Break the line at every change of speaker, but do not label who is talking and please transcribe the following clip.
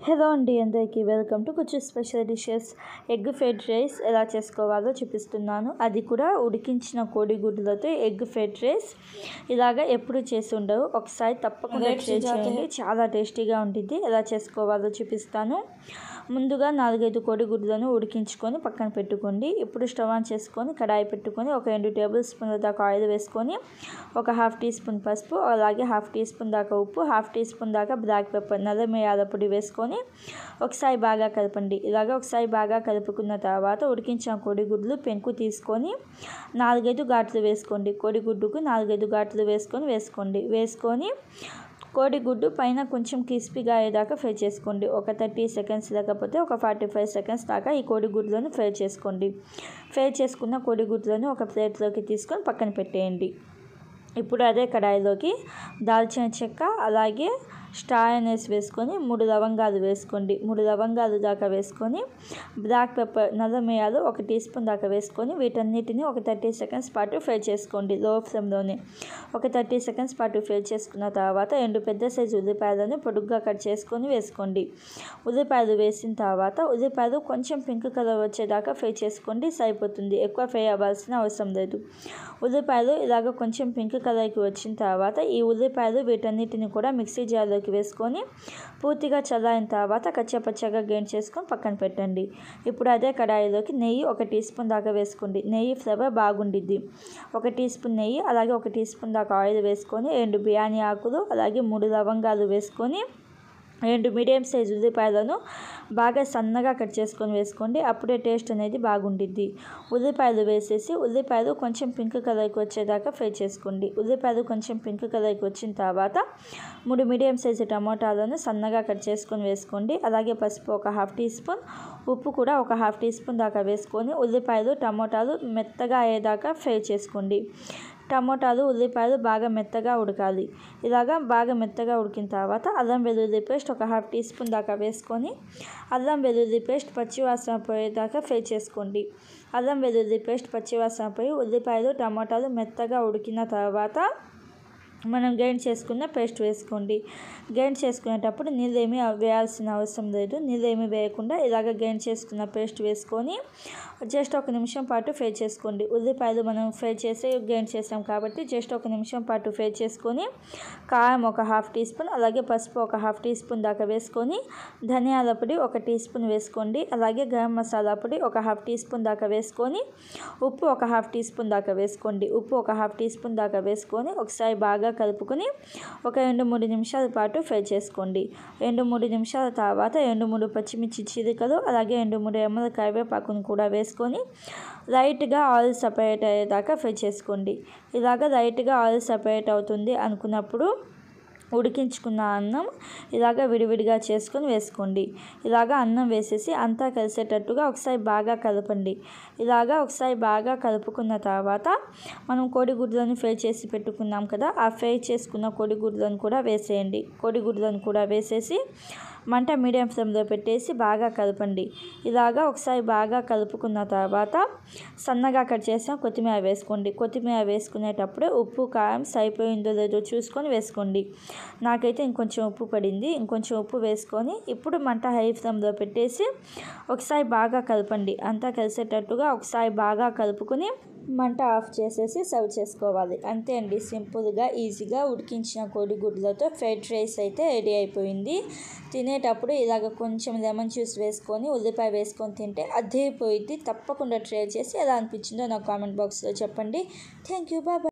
Hello అండి, అందరికీ welcome to కొంచెం special dishes. Egg fried rice ఎలా చేసుకోవాలో చూపిస్తున్నాను. అది కూడా ఉడికించిన కోడిగుడ్లతో ఎగ్ ఫ్రైడ్ రైస్. ఇలాగా ఎప్పుడు చేసి ఉండవు, ఒకసారి తప్పకుండా ట్రై చేయండి, చాలా టేస్టీగా ఉంటుంది. ఎలా చేసుకోవాలో చూపిస్తాను. ముందుగా 4-5 కోడిగుడ్లను ఉడికించుకొని పక్కన పెట్టుకోండి. ఇప్పుడు స్టవ్ ఆన్ చేసుకొని కడాయి పెట్టుకొని ఒక 2 టేబుల్ స్పూన్ల దాకా ఆయిల్ వేసుకొని ఒక 1/2 టీ స్పూన్ పసుపు, అలాగే 1/2 టీ స్పూన్ దాకా ఉప్పు, 1/2 టీ స్పూన్ దాకా బ్లాక్ పెప్పర్ నల్ల మిరియాల పొడి వేసుకొని ఒకసారి బాగా కలపండి. ఇలాగ ఒకసారి బాగా కలుపుకున్న తర్వాత ఉడికించిన కోడిగుడ్లు పెంకు తీసుకొని 4-5 ఘాట్లు వేసుకోండి. కోడిగుడ్డుకు 4-5 ఘాట్లు వేసుకొని కోడిగుడ్డు పైన కొంచెం క్రిస్పీగా అయ్యేదాకా ఫ్రై చేసుకోండి. ఒక 30 సెకండ్స్ లేకపోతే ఒక 45 సెకండ్స్ దాకా ఈ కోడిగుడ్లను ఫ్రై చేసుకోండి. ఫ్రై చేసుకున్న కోడిగుడ్లను ఒక ప్లేట్లోకి తీసుకొని పక్కన పెట్టేయండి. ఇప్పుడు అదే కడాయిలోకి దాల్చిన చెక్క, అలాగే స్టార్ అనేసి వేసుకొని 3 లవంగాలు వేసుకోండి. 3 లవంగాలు దాకా వేసుకొని బ్లాక్ పెప్పర్ నల్ల మిరియాలు 1 టీ స్పూన్ దాకా వేసుకొని వీటన్నిటిని ఒక 30 సెకండ్స్ పాటు ఫ్రై చేసుకోండి. లో ఫ్లేమ్లోనే ఒక 30 సెకండ్స్ పాటు ఫ్రై చేసుకున్న తర్వాత 2 పెద్ద సైజు ఉల్లిపాయలను పొడుగ్గా కట్ చేసుకొని వేసుకోండి. ఉల్లిపాయలు వేసిన తర్వాత ఉల్లిపాయలు కొంచెం పింక్ కలర్ వచ్చేదాకా ఫ్రై చేసుకోండి, సరిపోతుంది. ఎక్కువ ఫ్రై అవ్వాల్సిన అవసరం లేదు. ఉల్లిపాయలు ఇలాగ కొంచెం పింక్ కలర్కి వచ్చిన తర్వాత ఈ ఉల్లిపాయలు వీటన్నిటిని కూడా మిక్సీ జార్లోకి వేసుకొని పూర్తిగా చల్లారిన తర్వాత కచ్చాపచ్చాగా గ్రైండ్ చేసుకొని పక్కన పెట్టండి. ఇప్పుడు అదే కడాయిలోకి నెయ్యి 1 టీ స్పూన్ దాకా వేసుకోండి. నెయ్యి ఫ్లేవర్ బాగుండిద్ది. 1 టీ స్పూన్ నెయ్యి, అలాగే 1 టీ స్పూన్ దాకా ఆయిల్ వేసుకొని 2 బిర్యానీ ఆకులు, అలాగే 3 లవంగాలు వేసుకొని 2 మీడియం సైజు ఉల్లిపాయలను బాగా సన్నగా కట్ చేసుకొని వేసుకోండి. అప్పుడే టేస్ట్ అనేది బాగుండిద్ది. ఉల్లిపాయలు వేసేసి ఉల్లిపాయలు కొంచెం పింక్ కలర్కి వచ్చేదాకా ఫ్రై చేసుకోండి. ఉల్లిపాయలు కొంచెం పింక్ కలర్కి వచ్చిన తర్వాత 3 మీడియం సైజు టమోటాలను సన్నగా కట్ చేసుకొని వేసుకోండి. అలాగే పసుపు ఒక 1/2 టీ స్పూన్, ఉప్పు కూడా ఒక 1/2 టీ స్పూన్ దాకా వేసుకొని ఉల్లిపాయలు టమోటాలు మెత్తగా అయ్యేదాకా ఫ్రై చేసుకోండి. టమోటాలు ఉల్లిపాయలు బాగా మెత్తగా ఉడకాలి. ఇలాగా బాగా మెత్తగా ఉడికిన తర్వాత అల్లం వెల్లుల్లి పేస్ట్ ఒక 1/2 టీ స్పూన్ దాకా వేసుకొని అల్లం వెల్లుల్లి పేస్ట్ పచ్చివాసన పోయేదాకా ఫ్రై చేసుకోండి. అల్లం వెల్లుల్లి పేస్ట్ పచ్చివాసన పోయి ఉల్లిపాయలు టమోటాలు మెత్తగా ఉడికిన తర్వాత మనం గ్రైండ్ చేసుకున్న పేస్ట్ వేసుకోండి. గ్రైండ్ చేసుకునేటప్పుడు నీళ్ళేమీ వేయాల్సిన అవసరం లేదు. నీళ్ళేమీ వేయకుండా ఇలాగ గ్రైండ్ చేసుకున్న పేస్ట్ వేసుకొని జస్ట్ 1 నిమిషం పాటు ఫ్రై చేసుకోండి. ఉల్లిపాయలు మనం ఫ్రై చేసి గ్రైండ్ చేసాం కాబట్టి జస్ట్ 1 నిమిషం పాటు ఫ్రై చేసుకొని కారం ఒక 1/2 టీ స్పూన్, అలాగే పసుపు ఒక 1/2 టీ స్పూన్ దాకా వేసుకొని ధనియాల పొడి 1 టీ స్పూన్ వేసుకోండి. అలాగే గరం మసాలా పొడి ఒక 1/2 టీ స్పూన్ దాకా వేసుకొని ఉప్పు ఒక 1/2 టీ స్పూన్ దాకా వేసుకోండి. ఉప్పు ఒక 1/2 టీ స్పూన్ దాకా వేసుకొని ఒకసారి బాగా కలుపుకొని ఒక 2-3 నిమిషాల పాటు ఫ్రై చేసుకోండి. 2-3 నిమిషాల తర్వాత 2-3 పచ్చిమిర్చి చీలికలు, అలాగే 2-3 రెమ్మల కరివేపాకును కూడా వేసుకొని లైట్గా ఆయిల్ సపరేట్ అయ్యేదాకా ఫ్రై చేసుకోండి. ఇలాగ లైట్గా ఆయిల్ సపరేట్ అవుతుంది అనుకున్నప్పుడు ఉడికించుకున్న అన్నం ఇలాగ విడివిడిగా చేసుకొని వేసుకోండి. ఇలాగ అన్నం వేసేసి అంతా కలిసేటట్టుగా ఒకసారి బాగా కలపండి. ఇలాగ ఒకసారి బాగా కలుపుకున్న తర్వాత మనం కోడిగుడ్లను ఫ్రై చేసి పెట్టుకున్నాం కదా, ఆ ఫ్రై చేసుకున్న కోడిగుడ్లను కూడా వేసేయండి. కోడిగుడ్లను కూడా వేసేసి మంట మీడియం ఫ్లేమ్లో పెట్టేసి బాగా కలపండి. ఇలాగా ఒకసారి బాగా కలుపుకున్న తర్వాత సన్నగా కట్ చేసిన కొత్తిమీర వేసుకోండి. కొత్తిమీర వేసుకునేటప్పుడు ఉప్పు కారం సరిపోయిందో లేదో చూసుకొని వేసుకోండి. నాకైతే ఇంకొంచెం ఉప్పు పడింది. ఇంకొంచెం ఉప్పు వేసుకొని ఇప్పుడు మంట హై ఫ్లేమ్లో పెట్టేసి ఒకసారి బాగా కలపండి. అంతా కలిసేటట్టుగా ఒకసారి బాగా కలుపుకొని మంట ఆఫ్ చేసేసి సర్వ్ చేసుకోవాలి. అంతే అండి, సింపుల్గా ఈజీగా ఉడికించిన కోడిగుడ్లతో ఫ్రైడ్ రైస్ అయితే రెడీ అయిపోయింది. తినేటప్పుడు ఇలాగ కొంచెం లెమన్ జ్యూస్ వేసుకొని ఉల్లిపాయ వేసుకొని తింటే అదిరిపోయింది. తప్పకుండా ట్రై చేసి ఎలా అనిపించిందో నాకు కామెంట్ బాక్స్లో చెప్పండి. Thank you, bye.